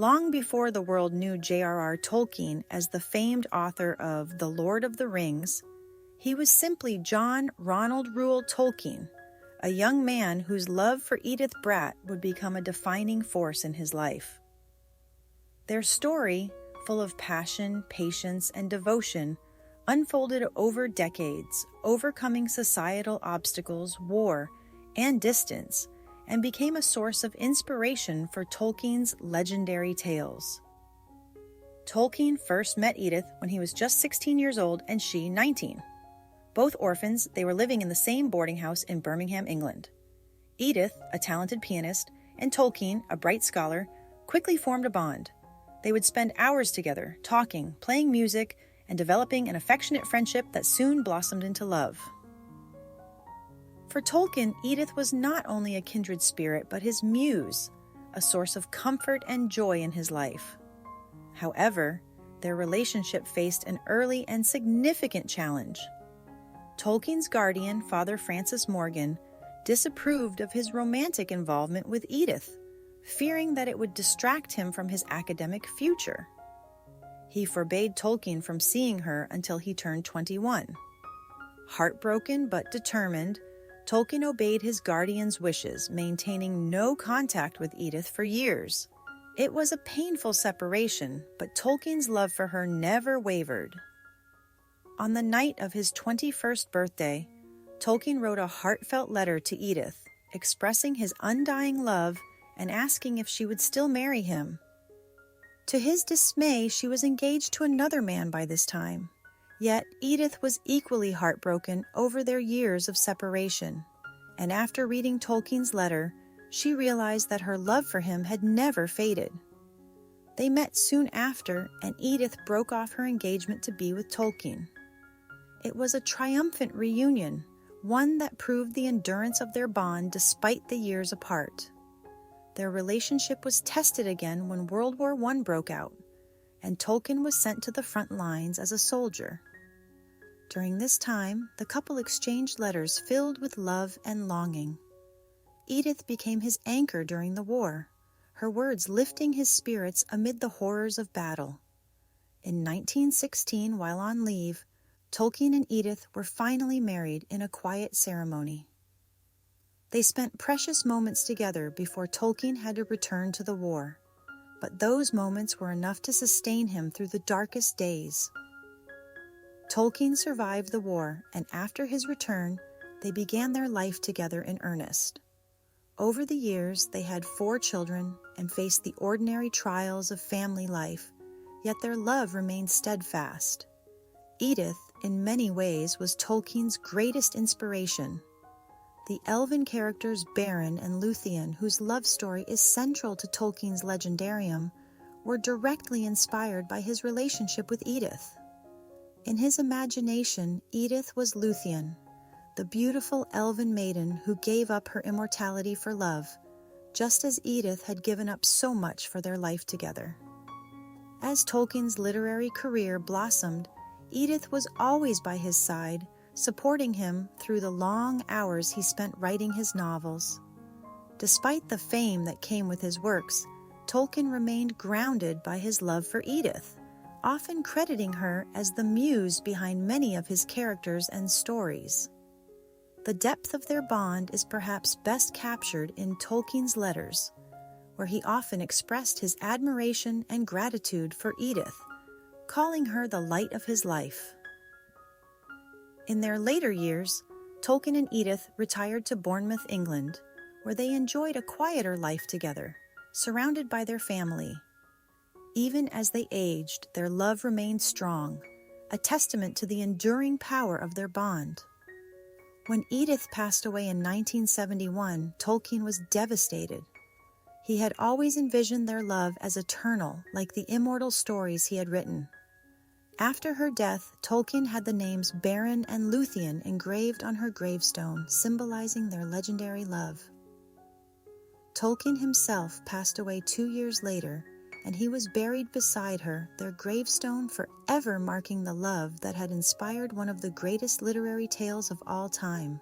Long before the world knew J.R.R. Tolkien as the famed author of The Lord of the Rings, he was simply John Ronald Reuel Tolkien, a young man whose love for Edith Bratt would become a defining force in his life. Their story, full of passion, patience, and devotion, unfolded over decades, overcoming societal obstacles, war, and distance, and became a source of inspiration for Tolkien's legendary tales. Tolkien first met Edith when he was just 16 years old and she 19. Both orphans, they were living in the same boarding house in Birmingham, England. Edith, a talented pianist, and Tolkien, a bright scholar, quickly formed a bond. They would spend hours together, talking, playing music, and developing an affectionate friendship that soon blossomed into love. For Tolkien, Edith was not only a kindred spirit, but his muse, a source of comfort and joy in his life. However, their relationship faced an early and significant challenge. Tolkien's guardian, Father Francis Morgan, disapproved of his romantic involvement with Edith, fearing that it would distract him from his academic future. He forbade Tolkien from seeing her until he turned 21. Heartbroken but determined, Tolkien obeyed his guardian's wishes, maintaining no contact with Edith for years. It was a painful separation, but Tolkien's love for her never wavered. On the night of his 21st birthday, Tolkien wrote a heartfelt letter to Edith, expressing his undying love and asking if she would still marry him. To his dismay, she was engaged to another man by this time. Yet Edith was equally heartbroken over their years of separation, and after reading Tolkien's letter, she realized that her love for him had never faded. They met soon after, and Edith broke off her engagement to be with Tolkien. It was a triumphant reunion, one that proved the endurance of their bond despite the years apart. Their relationship was tested again when World War I broke out, and Tolkien was sent to the front lines as a soldier. During this time, the couple exchanged letters filled with love and longing. Edith became his anchor during the war, her words lifting his spirits amid the horrors of battle. In 1916, while on leave, Tolkien and Edith were finally married in a quiet ceremony. They spent precious moments together before Tolkien had to return to the war, but those moments were enough to sustain him through the darkest days. Tolkien survived the war, and after his return, they began their life together in earnest. Over the years, they had 4 children and faced the ordinary trials of family life, yet their love remained steadfast. Edith, in many ways, was Tolkien's greatest inspiration. The elven characters Beren and Luthien, whose love story is central to Tolkien's legendarium, were directly inspired by his relationship with Edith. In his imagination, Edith was Luthien, the beautiful elven maiden who gave up her immortality for love, just as Edith had given up so much for their life together. As Tolkien's literary career blossomed, Edith was always by his side, supporting him through the long hours he spent writing his novels. Despite the fame that came with his works, Tolkien remained grounded by his love for Edith, often crediting her as the muse behind many of his characters and stories. The depth of their bond is perhaps best captured in Tolkien's letters, where he often expressed his admiration and gratitude for Edith, calling her the light of his life. In their later years, Tolkien and Edith retired to Bournemouth, England, where they enjoyed a quieter life together, surrounded by their family. Even as they aged, their love remained strong, a testament to the enduring power of their bond. When Edith passed away in 1971, Tolkien was devastated. He had always envisioned their love as eternal, like the immortal stories he had written. After her death, Tolkien had the names Beren and Luthien engraved on her gravestone, symbolizing their legendary love. Tolkien himself passed away 2 years later, and he was buried beside her, their gravestone forever marking the love that had inspired one of the greatest literary tales of all time.